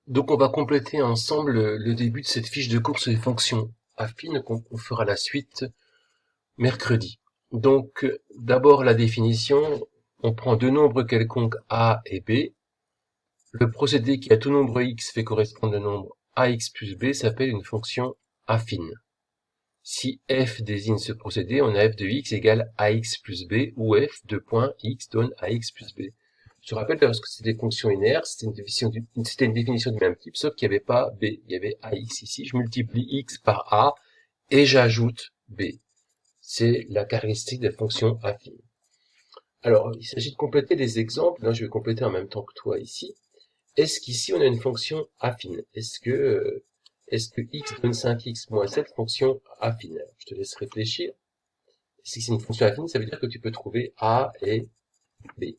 Donc on va compléter ensemble le début de cette fiche de cours sur les fonctions affines qu'on fera la suite mercredi. Donc d'abord la définition, on prend deux nombres quelconques a et b. Le procédé qui à tout nombre x fait correspondre le nombre ax plus b s'appelle une fonction affine. Si f désigne ce procédé, on a f de x égale ax plus b, où f, deux points, x donne ax plus b. Je te rappelle que lorsque c'était des fonctions linéaires, c'était une définition du même type, sauf qu'il n'y avait pas b, il y avait ax ici. Je multiplie x par a et j'ajoute b. C'est la caractéristique des fonctions affines. Alors, il s'agit de compléter des exemples. Là, je vais compléter en même temps que toi ici. Est-ce qu'ici on a une fonction affine? Est-ce que x donne 5x moins 7 fonction affine? Alors, je te laisse réfléchir. Si c'est une fonction affine, ça veut dire que tu peux trouver a et b.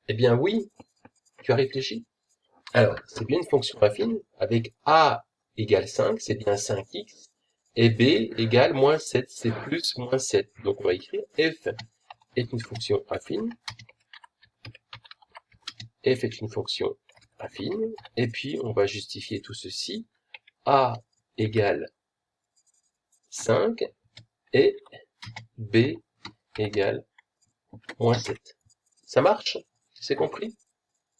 Eh bien oui, tu as réfléchi. Alors, c'est bien une fonction affine avec a égale 5, c'est bien 5x, et b égale moins 7, c'est plus moins 7. Donc on va écrire f est une fonction affine, f est une fonction affine, et puis on va justifier tout ceci. A égale 5 et b égale moins 7. Ça marche? C'est compris?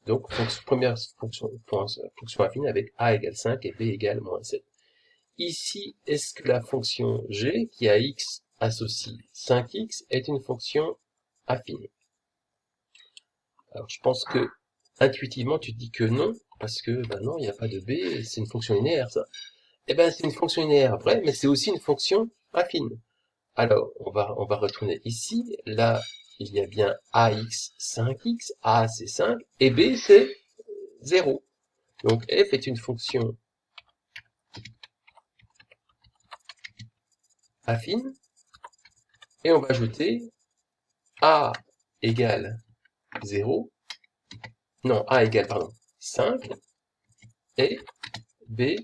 Donc, première fonction affine avec a égale 5 et b égale moins 7. Ici, est-ce que la fonction g, qui a x associe 5x, est une fonction affine? Alors, je pense que intuitivement, tu te dis que non, parce que, ben non, il n'y a pas de b, c'est une fonction linéaire, ça. Eh ben, c'est une fonction linéaire, vrai, mais c'est aussi une fonction affine. Alors, on va retourner ici. Là, il y a bien ax 5x, a c'est 5, et b c'est 0. Donc f est une fonction affine, et on va ajouter a égale 0, non, a égale, pardon, 5, et b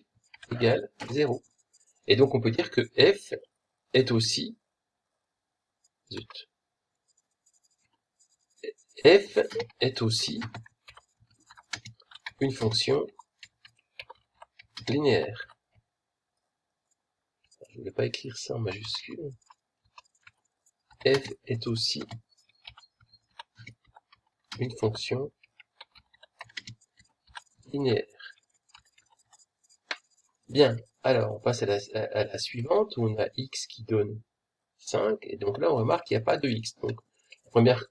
égale 0. Et donc on peut dire que f est aussi, zut, f est aussi une fonction linéaire. Je ne vais pas écrire ça en majuscule. F est aussi une fonction linéaire. Bien, alors on passe à la suivante où on a x qui donne 5, et donc là on remarque qu'il n'y a pas de x. Donc, première,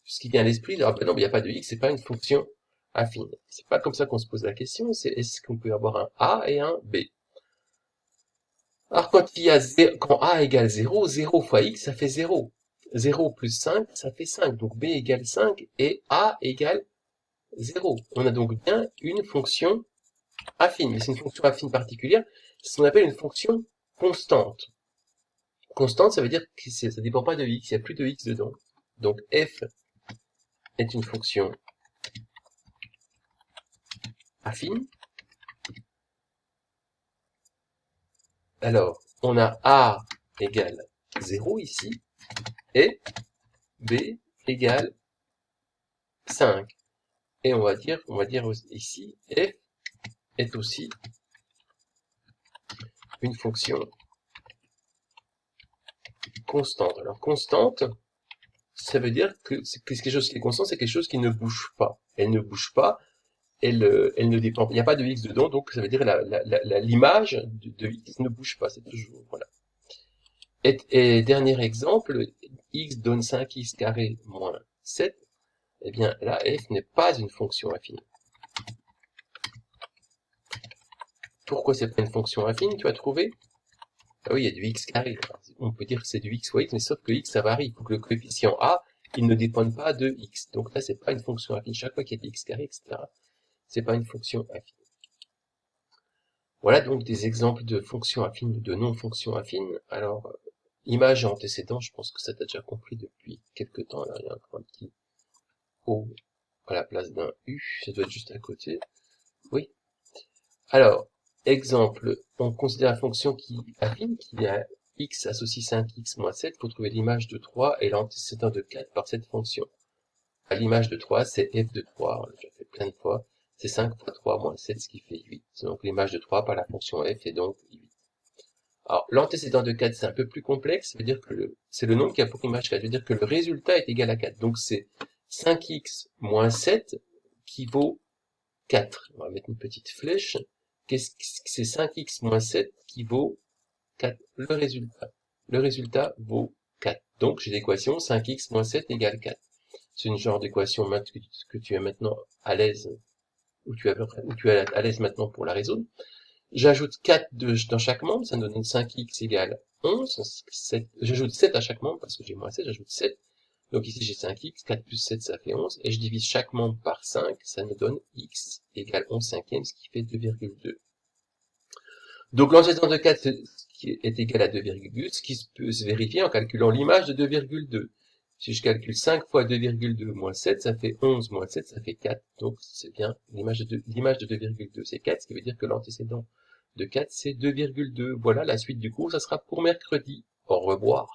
ce qui vient à l'esprit, ah ben non, il n'y a pas de x, c'est pas une fonction affine. C'est pas comme ça qu'on se pose la question, c'est est-ce qu'on peut avoir un a et un b. Alors quand a égale 0, 0 fois x, ça fait 0. 0 plus 5, ça fait 5. Donc b égale 5 et a égale 0. On a donc bien une fonction affine, mais c'est une fonction affine particulière, c'est ce qu'on appelle une fonction constante. Constante, ça veut dire que ça ne dépend pas de x, il n'y a plus de x dedans. Donc f est une fonction affine. Alors, on a a égale 0 ici, et b égale 5. Et on va dire ici, f est aussi une fonction constante. Alors, constante, ça veut dire que c'est quelque chose qui est constant, c'est quelque chose qui ne bouge pas. Elle ne bouge pas, elle ne dépend pas. Il n'y a pas de x dedans, donc ça veut dire l'image de x ne bouge pas. C'est toujours, voilà. Et dernier exemple, x donne 5x carré moins 7. Eh bien, là, f n'est pas une fonction affine. Pourquoi c'est pas une fonction affine, tu as trouvé? Ah oui, il y a du x carré. On peut dire que c'est du x fois x, mais sauf que x, ça varie. Il faut que le coefficient a, il ne dépende pas de x. Donc là, c'est pas une fonction affine. Chaque fois qu'il y a du x carré, etc., c'est pas une fonction affine. Voilà donc des exemples de fonctions affines ou de non-fonctions affines. Alors, image et antécédent, je pense que ça t'a déjà compris depuis quelques temps. Là, il y a encore un petit O à la place d'un U, ça doit être juste à côté. Oui. Alors, exemple, on considère la fonction qui affine, qui a x associe 5x moins 7, il faut trouver l'image de 3 et l'antécédent de 4 par cette fonction. L'image de 3, c'est f de 3, on l'a déjà fait plein de fois, C'est 5 fois 3 moins 7, ce qui fait 8. Donc l'image de 3 par la fonction f est donc 8. Alors, l'antécédent de 4, c'est un peu plus complexe. Ça veut dire que c'est le nombre qui a pour image 4. Ça veut dire que le résultat est égal à 4. Donc, c'est 5x moins 7 qui vaut 4. On va mettre une petite flèche. Qu'est-ce que c'est 5x moins 7 qui vaut 4? Le résultat vaut 4. Donc, j'ai l'équation 5x moins 7 égale 4. C'est une genre d'équation que tu es maintenant à l'aise, ou tu es à l'aise maintenant pour la résoudre. J'ajoute 4 dans chaque membre, ça nous donne 5x égale 11. J'ajoute 7 à chaque membre, parce que j'ai moins 7, j'ajoute 7. Donc ici j'ai 5x, 4 plus 7 ça fait 11. Et je divise chaque membre par 5, ça nous donne x égale 11 cinquièmes, ce qui fait 2,2. Donc l'antécédent de 4 est égal à 2,2, ce qui peut se vérifier en calculant l'image de 2,2. Si je calcule 5 fois 2,2 moins 7, ça fait 11 moins 7, ça fait 4. Donc c'est bien l'image de 2,2, c'est 4, ce qui veut dire que l'antécédent de 4, c'est 2,2. Voilà, la suite du cours, ça sera pour mercredi. Au revoir.